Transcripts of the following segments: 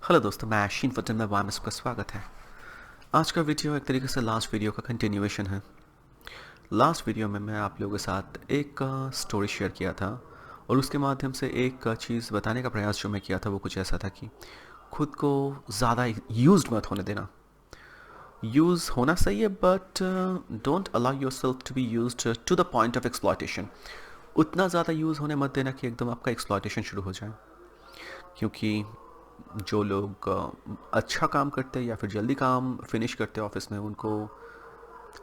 Hello दोस्तों, मैं आशीन फटन में वाम सबका स्वागत है। आज का वीडियो एक तरीके से लास्ट वीडियो का कंटिन्यूएशन है। लास्ट वीडियो में मैं आप लोगों के साथ एक स्टोरी शेयर किया था और उसके माध्यम से एक चीज़ बताने का प्रयास जो मैं किया था वो कुछ ऐसा था कि खुद को ज़्यादा यूज्ड मत होने देना। यूज़ होना सही है but don't allow yourself to be used to the point of exploitation. उतना ज़्यादा यूज़ होने मत देना कि एकदम आपका एक्सप्लॉयटेशन शुरू हो जाए, क्योंकि जो लोग अच्छा काम करते हैं या फिर जल्दी काम फिनिश करते हैं ऑफिस में, उनको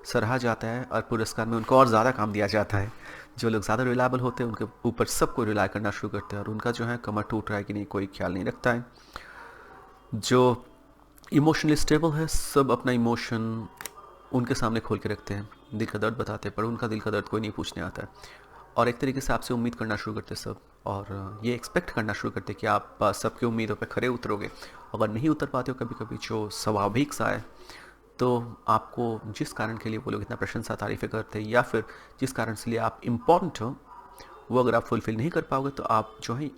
सराहा जाता है और पुरस्कार में उनको और ज़्यादा काम दिया जाता है। जो लोग ज़्यादा रिलायबल होते हैं उनके ऊपर सबको रिलाय करना शुरू करते हैं और उनका जो है कमर टूट रहा है कि नहीं कोई ख्याल नहीं रखता है। जो इमोशनली स्टेबल है सब अपना इमोशन उनके सामने खोल के रखते हैं, दिल का दर्द बताते हैं, पर उनका दिल का दर्द कोई नहीं पूछने आता है और एक तरीके से आपसे उम्मीद करना शुरू करते सब और ये एक्सपेक्ट करना शुरू करते कि आप सबकी उम्मीदों पे खरे उतरोगे। अगर नहीं उतर पाते हो कभी कभी, जो स्वाभाविक सा है, तो आपको जिस कारण के लिए वो लोग इतना प्रशंसा तारीफ़ें करते हैं या फिर जिस कारण से लिए आप इम्पोर्टेंट हो, वो अगर आप फुलफ़िल नहीं कर पाओगे तो आप जो है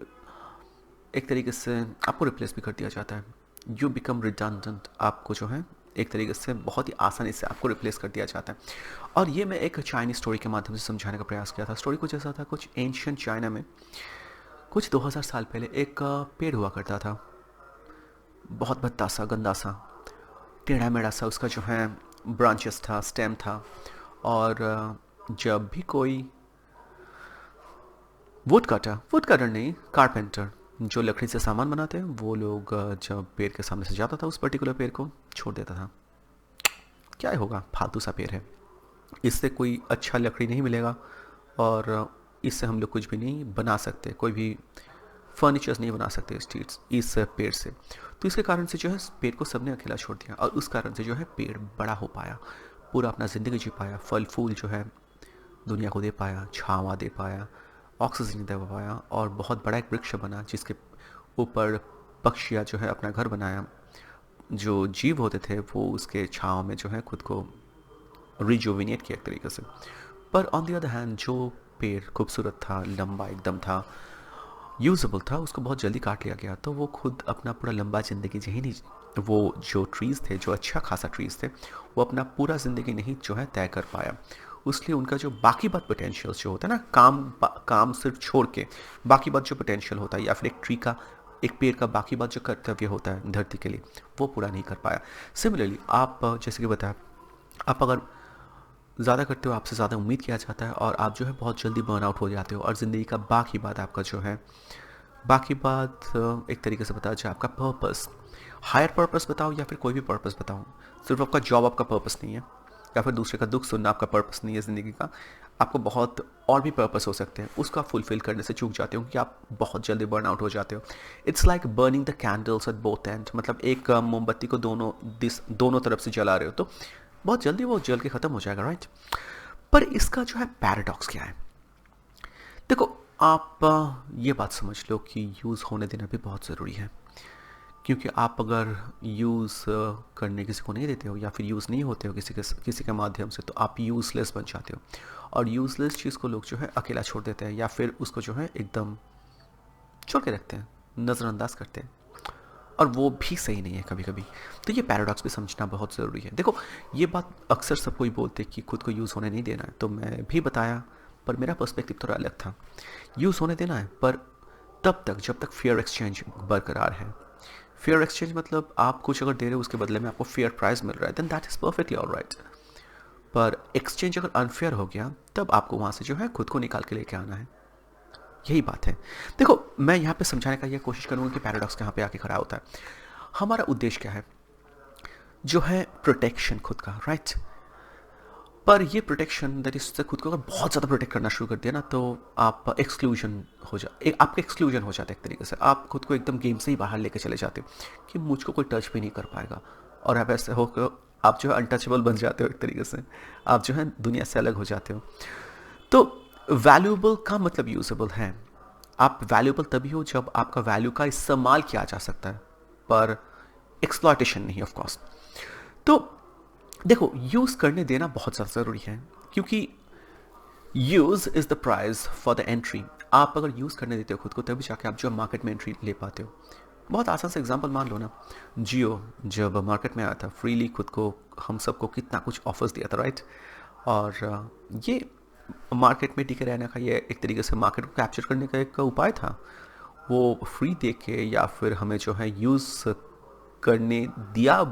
एक तरीके से आपको रिप्लेस भी कर दिया जाता है। यू बिकम रिडंडेंट, आपको जो है एक तरीके से बहुत ही आसानी से आपको रिप्लेस कर दिया जाता है। और ये मैं एक चाइनीज़ स्टोरी के माध्यम से समझाने का प्रयास किया था। स्टोरी कुछ ऐसा था, कुछ एंशियंट चाइना में कुछ 2000 साल पहले एक पेड़ हुआ करता था, बहुत भद्दा सा, गंदा सा, टेढ़ा मेढ़ा सा, उसका जो है ब्रांचेस था, स्टेम था। और जब भी कोई वुड कटर नहीं, कारपेंटर, जो लकड़ी से सामान बनाते हैं, वो लोग जब पेड़ के सामने से जाता था उस पर्टिकुलर पेड़ को छोड़ देता था। क्या होगा, फालतू सा पेड़ है, इससे कोई अच्छा लकड़ी नहीं मिलेगा और इससे हम लोग कुछ भी नहीं बना सकते, कोई भी फर्नीचर्स नहीं बना सकते इस पेड़ से। तो इसके कारण से जो है पेड़ को सबने अकेला छोड़ दिया और उस कारण से जो है पेड़ बड़ा हो पाया, पूरा अपना ज़िंदगी जी पाया, फल फूल जो है दुनिया को दे पाया, छावा दे पाया, ऑक्सीजन दे पाया और बहुत बड़ा एक वृक्ष बना जिसके ऊपर पक्षियाँ जो है अपना घर बनाया। जो जीव होते थे वो उसके छाँव में जो है खुद को रिजुविनेट किया एक तरीके से। पर ऑन द अदर हैंड जो पेड़ खूबसूरत था, लंबा एकदम था, यूजेबल था, उसको बहुत जल्दी काट लिया गया, तो वो खुद अपना पूरा लंबा ज़िंदगी जी नहीं, वो जो ट्रीज़ थे, जो अच्छा खासा ट्रीज़ थे, वो अपना पूरा ज़िंदगी नहीं जो है तय कर पाया। उसलिए उनका जो बाकी बात पोटेंशियल जो होता है ना, काम सिर्फ छोड़ के बाकी बात जो पोटेंशियल होता है या फिर एक पेड़ का बाकी बात जो कर्तव्य होता है धरती के लिए, वो पूरा नहीं कर पाया। सिमिलरली आप जैसे कि बताया, आप अगर ज़्यादा करते हो, आपसे ज़्यादा उम्मीद किया जाता है और आप जो है बहुत जल्दी बर्नआउट हो जाते हो और ज़िंदगी का बाकी बात आपका जो है बाकी बात एक तरीके से बताया जाए, आपका पर्पस, हायर पर्पस बताओ या फिर कोई भी पर्पस बताओ, सिर्फ आपका जॉब आपका पर्पस नहीं है या फिर दूसरे का दुख सुनना आपका पर्पस नहीं है ज़िंदगी का। आपको बहुत और भी पर्पस हो सकते हैं, उसका फुलफिल करने से चूक जाते हो क्योंकि आप बहुत जल्दी बर्न आउट हो जाते हो। It's like burning the candles at both and, मतलब एक मोमबत्ती को दोनों तरफ से जला रहे हो तो बहुत जल्दी वो जल के ख़त्म हो जाएगा, राइट। पर इसका जो है पैराडॉक्स क्या है, देखो आप ये बात समझ लो कि यूज़ होने देना भी बहुत ज़रूरी है, क्योंकि आप अगर यूज़ करने किसी को नहीं देते हो या फिर यूज़ नहीं होते हो किसी के माध्यम से, तो आप यूज़लेस बन जाते हो और यूज़लेस चीज़ को लोग जो है अकेला छोड़ देते हैं या फिर उसको जो है एकदम छोड़ के रखते हैं, नज़रअंदाज करते हैं और वो भी सही नहीं है कभी कभी। तो ये पैराडॉक्स भी समझना बहुत ज़रूरी है। देखो ये बात अक्सर सब कोई बोलते कि खुद को यूज़ होने नहीं देना है, तो मैं भी बताया, पर मेरा पर्सपेक्टिव थोड़ा अलग था। यूज़ होने देना है, पर तब तक जब तक फेयर एक्सचेंज बरकरार है। फेयर एक्सचेंज मतलब आप कुछ अगर दे रहे हो उसके बदले में आपको फेयर प्राइस मिल रहा है, then that is perfectly all right. पर एक्सचेंज अगर अनफेयर हो गया तब आपको वहाँ से जो है खुद को निकाल के लेके आना है। यही बात है। देखो मैं यहाँ पे समझाने का ये कोशिश करूँगा कि पैराडॉक्स कहाँ पे आके खड़ा होता है। हमारा उद्देश्य क्या है, जो है प्रोटेक्शन खुद का, राइट। पर ये प्रोटेक्शन दैट इज खुद को अगर बहुत ज़्यादा प्रोटेक्ट करना शुरू कर दिया ना, तो आप एक्सक्लूजन आपका एक्सक्लूजन हो जाता है एक तरीके से। आप खुद को एकदम गेम से ही बाहर लेके चले जाते हो कि मुझको कोई टच भी नहीं कर पाएगा और आप ऐसे हो आप जो है अनटचेबल बन जाते हो एक तरीके से, आप जो है दुनिया से अलग हो जाते हो। तो वैल्यूएबल का मतलब यूजेबल है। आप वैल्यूएबल तभी हो जब आपका वैल्यू का इस्तेमाल किया जा सकता है, पर एक्सप्लॉयटेशन नहीं ऑफ कोर्स। तो देखो यूज़ करने देना बहुत ज़्यादा ज़रूरी है, क्योंकि use is the price for the entry. आप अगर यूज़ करने देते हो खुद को तभी जाके आप जो मार्केट में एंट्री ले पाते हो। बहुत आसान सा एग्जांपल मान लो ना, जियो जब मार्केट में आया था फ्रीली खुद को हम सबको कितना कुछ ऑफर्स दिया था, राइट? और ये मार्केट में टिके रहने का, ये एक तरीके से मार्केट को कैप्चर करने का एक उपाय था। वो फ्री दे के या फिर हमें जो है यूज़ करने दिया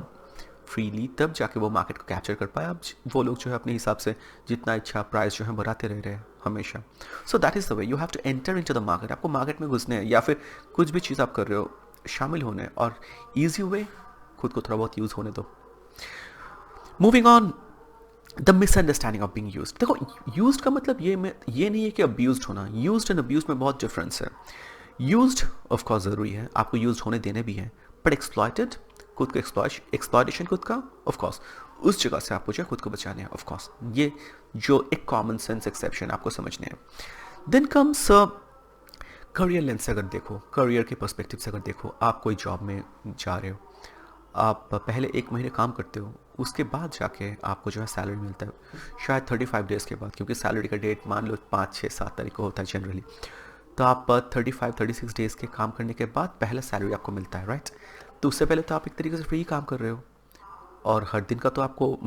फ्रीली, तब जाके वो मार्केट को कैप्चर कर पाया। अब वो लोग जो है अपने हिसाब से जितना इच्छा प्राइस जो है बढ़ाते रह रहे हैं हमेशा। So that is the way you have to enter into the market. आपको मार्केट में घुसने हैं या फिर कुछ भी चीज़ आप कर रहे हो शामिल होने, और ईजी वे खुद को थोड़ा बहुत यूज़ होने दो। Moving on, the misunderstanding of being used. देखो, यूज्ड का मतलब ये नहीं है कि अब्यूज्ड होना। यूज्ड एंड अब्यूज में बहुत डिफरेंस है। यूज्ड ऑफ कोर्स ज़रूरी है, आपको यूज्ड होने देने भी हैं, बट एक्सप्लॉइटेड, खुद को एक्सप्लॉइटेशन खुद का, ऑफ कोर्स उस जगह से आपको जो है खुद को बचाने हैं, ऑफ कोर्स। ये जो एक कॉमन सेंस एक्सेप्शन आपको समझने हैं। देन कम्स करियर लेंस से अगर देखो, करियर के पर्सपेक्टिव से अगर देखो, आप कोई जॉब में जा रहे हो, आप पहले 1 महीने काम करते हो, उसके बाद जाके आपको जो है सैलरी मिलता है शायद 35 डेज़ के बाद, क्योंकि सैलरी का डेट मान लो 5, 6, 7 तारीख को होता है जनरली। तो आप 35-36 डेज़ के काम करने के बाद पहला सैलरी आपको मिलता है, राइट? तो उससे पहले तो आप एक तरीके से फ्री काम कर रहे हो, और हर दिन का तो आपको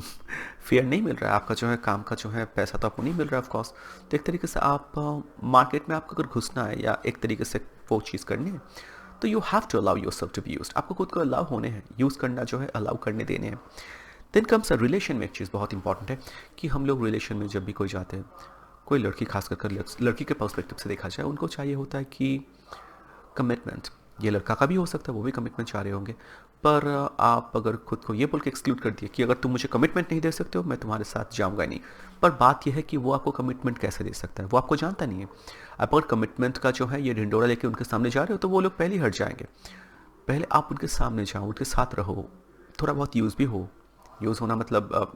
फेयर नहीं मिल रहा है, आपका जो है काम का जो है पैसा तो आपको नहीं मिल रहा है ऑफ कोर्स। तो एक तरीके से आप मार्केट में आपको अगर घुसना है या एक तरीके से वो चीज़ करनी है, तो you have to allow yourself to be use. आपको खुद को अलाउ होने हैं, यूज़ करना जो है अलाउ करने देने हैं। देन कम्स रिलेशन में एक चीज़ बहुत इंपॉर्टेंट है कि हम लोग रिलेशन में जब भी कोई जाते हैं, कोई लड़की खास कर लड़की के पर्सपेक्टिव से देखा जाए, उनको चाहिए होता है कि कमिटमेंट। ये लड़का का भी हो सकता है, वो भी कमिटमेंट चाह रहे होंगे, पर आप अगर खुद को ये बोल के एक्सक्लूड कर दिए कि अगर तुम मुझे कमिटमेंट नहीं दे सकते हो, मैं तुम्हारे साथ जाऊंगा नहीं। पर बात यह है कि वो आपको कमिटमेंट कैसे दे सकता है, वो आपको जानता नहीं है। आप अगर कमिटमेंट का जो है ये ढिंडोरा लेके उनके सामने जा रहे हो, तो वो लोग पहले ही हट जाएंगे। पहले आप उनके सामने जाओ, उनके साथ रहो, थोड़ा बहुत यूज़ भी हो। यूज़ होना मतलब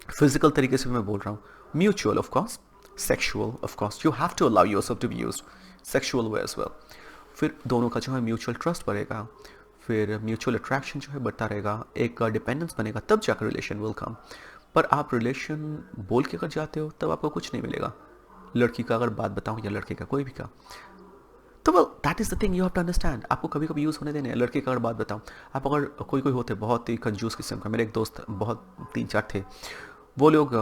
फिजिकल तरीके से मैं बोल रहा हूँ, mutual of course, sexual of course, you have to allow yourself to be used sexual way as well. फिर दोनों का जो है म्यूचुअल ट्रस्ट बढ़ेगा, फिर म्यूचुअल अट्रैक्शन जो है बढ़ता रहेगा, एक डिपेंडेंस बनेगा, तब जाकर रिलेशन विल कम। पर आप रिलेशन बोल के अगर जाते हो तब आपको कुछ नहीं मिलेगा। लड़की का अगर बात बताऊँ या लड़के का, कोई भी का, तो well that is the thing you have to understand. आपको कभी कभी यूज़ होने देने हैं। लड़के का अगर बात बताऊँ, आप अगर कोई होते बहुत ही कंजूस किस्म का, मेरे एक दोस्त बहुत 3-4 थे, वो लोग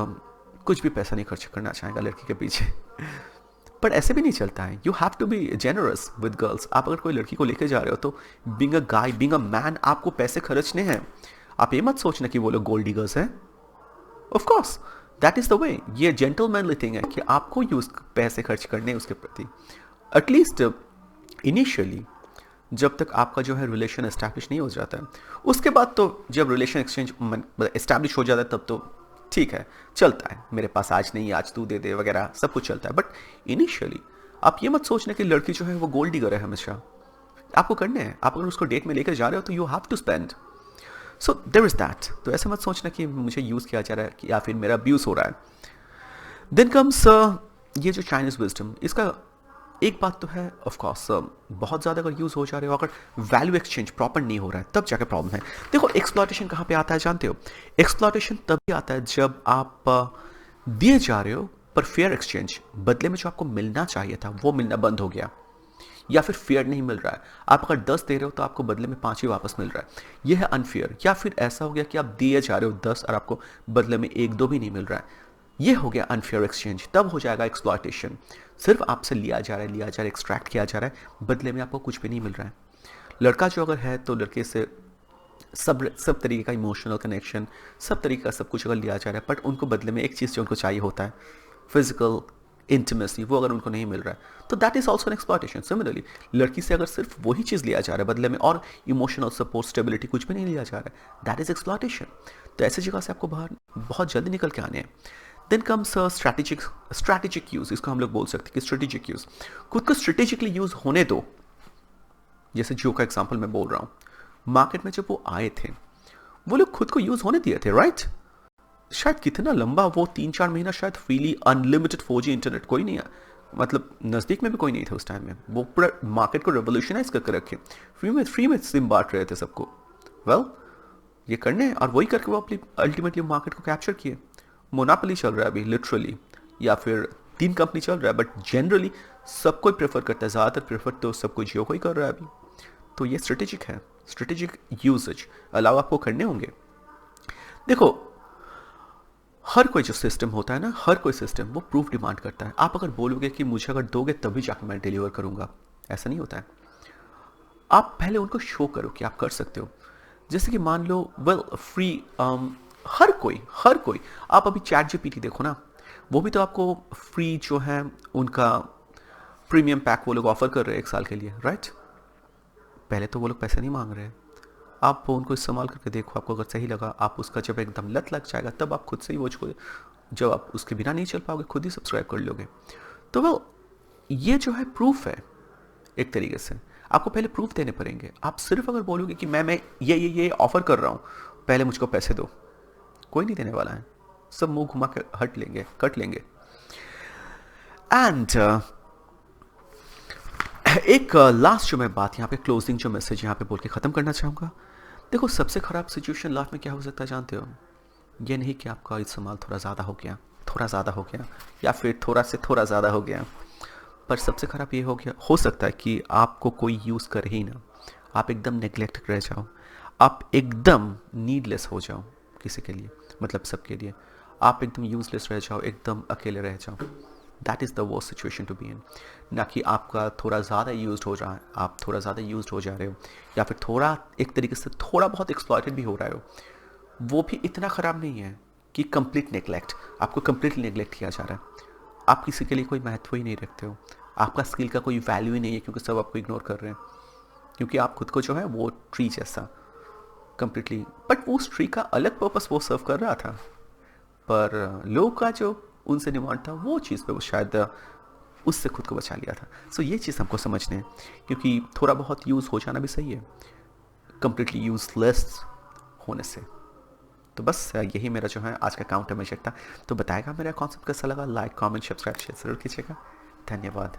कुछ भी पैसा नहीं खर्च करना चाहेंगे लड़की के पीछे। पर ऐसे भी नहीं चलता है। You have to be generous with girls. आप अगर कोई लड़की को लेके जा रहे हो, तो being a guy, being a man, आपको पैसे खर्चने हैं। आप ये मत सोचना कि वो लोग गोल्ड डिगर्स हैं। Of course that is the वे। ये जेंटलमैनली थिंग है कि आपको यूज पैसे खर्च करने उसके प्रति, एटलीस्ट इनिशियली, जब तक आपका जो है रिलेशन एस्टैब्लिश नहीं हो जाता है। उसके बाद तो जब रिलेशन एक्सचेंज एस्टैब्लिश हो जाता है, तब तो ठीक है, चलता है, मेरे पास आज नहीं, आज तू दे दे वगैरह सब कुछ चलता है। बट इनिशियली आप ये मत सोचना कि लड़की जो है वो गोल्ड डिगर है हमेशा। आपको करने हैं, आप अगर उसको डेट में लेकर जा रहे हो तो you have to spend. So there is that. तो ऐसे मत सोचना कि मुझे यूज़ किया जा रहा है या फिर मेरा अब्यूज़ हो रहा है। देन कम्स ये जो चाइनीज़ विजडम, इसका एक बात तो है ऑफ कोर्स, बहुत ज़्यादा अगर यूज़ हो जा रहे हो, अगर वैल्यू एक्सचेंज प्रॉपर नहीं हो रहा है, तब जाकर प्रॉब्लम है। देखो, एक्सप्लॉयटेशन कहाँ पे आता है जानते हो? एक्सप्लॉयटेशन तभी आता है जब आप दिए जा रहे हो, पर फेयर एक्सचेंज, बदले में जो आपको मिलना चाहिए था वो मिलना बंद हो गया, या फिर फेयर नहीं मिल रहा है। आप अगर 10 दे रहे हो तो आपको बदले में 5 ही वापस मिल रहा है, यह है अनफेयर। या फिर ऐसा हो गया कि आप दिए जा रहे हो 10 और आपको बदले में 1-2 भी नहीं मिल रहा है, ये हो गया अनफेयर एक्सचेंज। तब हो जाएगा एक्सप्लॉयटेशन। सिर्फ आपसे लिया जा रहा है, एक्सट्रैक्ट किया जा रहा है, बदले में आपको कुछ भी नहीं मिल रहा है। लड़का जो अगर है तो लड़के से सब तरीके का इमोशनल कनेक्शन, सब तरीके का सब कुछ अगर लिया जा रहा है, बट उनको बदले में एक चीज़ जो उनको चाहिए होता है, फिजिकल इंटीमेसी, वो अगर उनको नहीं मिल रहा है, तो that is also an exploitation. Similarly, लड़की से अगर सिर्फ वही चीज़ लिया जा रहा है बदले में, और इमोशनल सपोर्ट, स्टेबिलिटी कुछ भी नहीं लिया जा रहा है, दैट इज एक्सप्लॉयटेशन। तो ऐसी जगह से आपको बाहर बहुत जल्दी निकल के आने हैं। Then comes strategic use. इसको हम लोग बोल सकते हैं कि स्ट्रेटेजिक यूज़। खुद को स्ट्रेटेजिकली यूज़ होने दो। जैसे जियो का एग्जांपल मैं बोल रहा हूँ, मार्केट में जब वो आए थे, वो लोग खुद को यूज़ होने दिए थे, राइट? शायद कितना लंबा, वो 3-4 महीना शायद फ्रीली अनलिमिटेड 4G इंटरनेट, कोई नहीं है, मतलब नज़दीक में भी कोई नहीं था उस टाइम में। वो पूरा मार्केट को रेवोल्यूशनाइज करके रखे, फ्री में सिम बांट रहे थे सबको। वेल, ये करने और वही करके वो अपनी अल्टीमेटली मार्केट को कैप्चर किए। मोनोपोली चल रहा है अभी लिटरली, या फिर 3 कंपनी चल रहा है, बट जनरली सब कोई प्रेफर करता है, ज़्यादातर प्रेफर तो सब कोई जियो को ही कर रहा है अभी। तो ये स्ट्रेटेजिक है, स्ट्रेटेजिक यूजेज अलाउ आपको करने होंगे। देखो, हर कोई जो सिस्टम होता है ना, हर कोई सिस्टम वो प्रूफ डिमांड करता है। आप अगर बोलोगे कि मुझे अगर दोगे तभी जाकर मैं डिलीवर करूंगा, ऐसा नहीं होता है। आप पहले उनको शो करो कि आप कर सकते हो। जैसे कि मान लो वेल फ्री, हर कोई आप अभी चैट जीपीटी देखो ना, वो भी तो आपको फ्री जो है उनका प्रीमियम पैक वो लोग ऑफर कर रहे हैं 1 साल के लिए, राइट। पहले तो वो लोग पैसे नहीं मांग रहे हैं। आप उनको इस्तेमाल करके देखो, आपको अगर सही लगा, आप उसका जब एकदम लत लग जाएगा तब आप खुद से ही वो उसको, जब आप उसके बिना नहीं चल पाओगे खुद ही सब्सक्राइब कर लोगे। तो वो ये जो है प्रूफ है एक तरीके से। आपको पहले प्रूफ देने पड़ेंगे। आप सिर्फ अगर बोलोगे कि मैं ये ऑफर कर रहा हूँ, पहले मुझको पैसे दो, कोई नहीं देने वाला है। सब मुंह घुमा के कट लेंगे। एंड एक लास्ट जो मैं बात यहाँ पे क्लोजिंग जो मैसेज यहाँ पे बोल के ख़त्म करना चाहूँगा। देखो, सबसे ख़राब सिचुएशन लाइफ में क्या हो सकता है जानते हो? ये नहीं कि आपका इस्तेमाल थोड़ा ज़्यादा हो गया या फिर थोड़ा से थोड़ा ज़्यादा हो गया, पर सबसे ख़राब ये हो सकता है कि आपको कोई यूज़ करे ही ना, आप एकदम नेग्लेक्ट रह जाओ, आप एकदम नीडलेस हो जाओ किसी के लिए, मतलब सबके लिए। आप एकदम यूजलेस रह जाओ, एकदम अकेले रह जाओ। That is the worst situation to be in. ना कि आपका थोड़ा ज़्यादा यूज हो रहा है, आप थोड़ा ज़्यादा यूज हो जा रहे हो, या फिर थोड़ा एक तरीके से थोड़ा बहुत एक्सप्लॉइटेड भी हो रहे हो। वो भी इतना ख़राब नहीं है कि कंप्लीट नेग्लेक्ट, आपको कंप्लीटली नेग्लेक्ट किया जा रहा है। आप किसी के लिए कोई महत्व ही नहीं रखते हो, आपका स्किल का कोई वैल्यू ही नहीं है, क्योंकि सब आपको इग्नोर कर रहे हैं, क्योंकि आप खुद को जो है वो ट्री जैसा कंप्लीटली, बट वो उस ट्री का अलग पर्पस वो सर्व कर रहा था, पर लोगों का जो उनसे डिमांड था वो चीज़ पे वो शायद उससे खुद को बचा लिया था। सो ये चीज़ हमको समझने है, क्योंकि थोड़ा बहुत यूज़ हो जाना भी सही है कंप्लीटली यूजलेस होने से। तो बस यही मेरा जो है आज का काउंटर मेजर था। तो बताएगा मेरा कॉन्सेप्ट कैसा लगा, लाइक कमेंट सब्सक्राइब शेयर जरूर कीजिएगा। धन्यवाद।